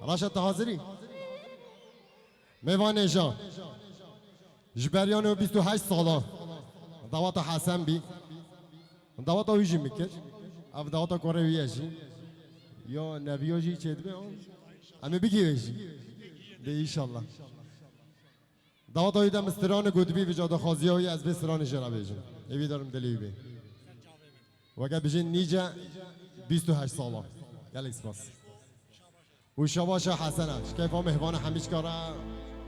راشد حاضری میوان جان جبریان 28 ساله دعوت حسن بی دعوت اویجی میکر اف دعوت کره ویجی یا نبیوجی چه دبی اما بگی ویجی به ایشالله دعوت اویده مستران گودبی و جاده خازی های از بستران جرا بیجن ایوی دارم دلیو بی وگه بیجن نیجا 28 ساله گلیکس باس و شباش حسنش کیفا مهمان همیش کاره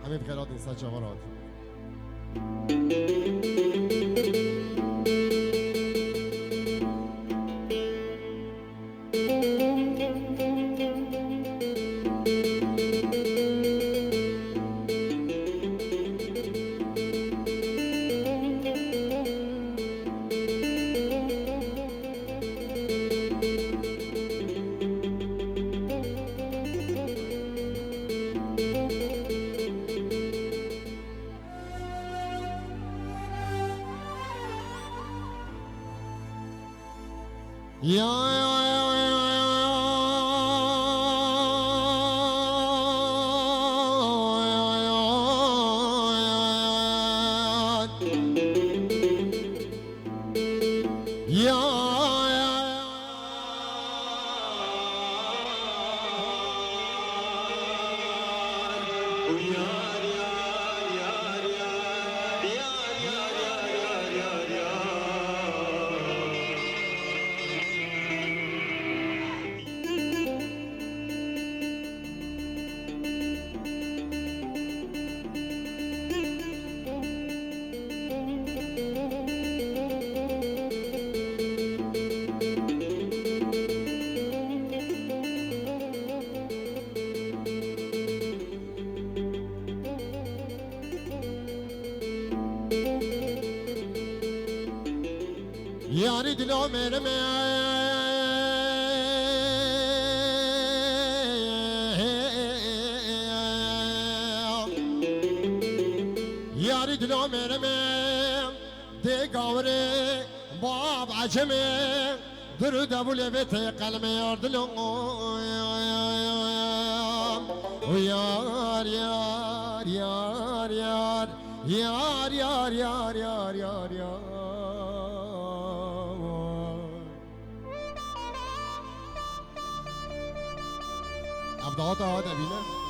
همه بخیرات انسان چهارات یاری دلو میره یاری دلو میره دی گاوره باب عجمه درو دبوله بیت قلم یار دلو یار یار یار یار یار یار یار یار یار یار افداعات هاد ابینه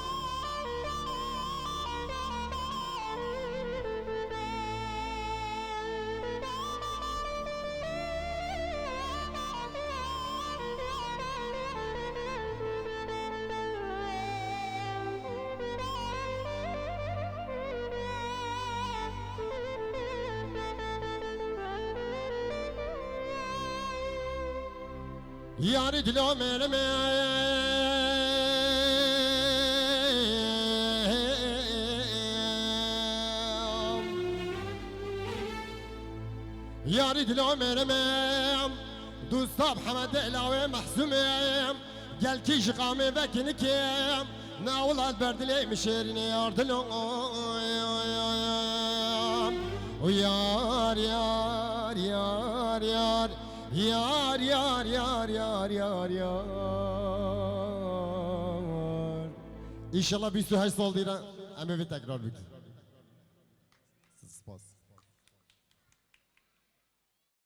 یاری دلو میرم یاری دلو میرم دوستاب حمد علاوه محزومم گل کیش قامه وکنی کم ناولاد بردلی مشیرین یار دلو یار یار یار یار یار یار یار یار یار یار İnşallah 28 سال دیره همه به تکرار بگید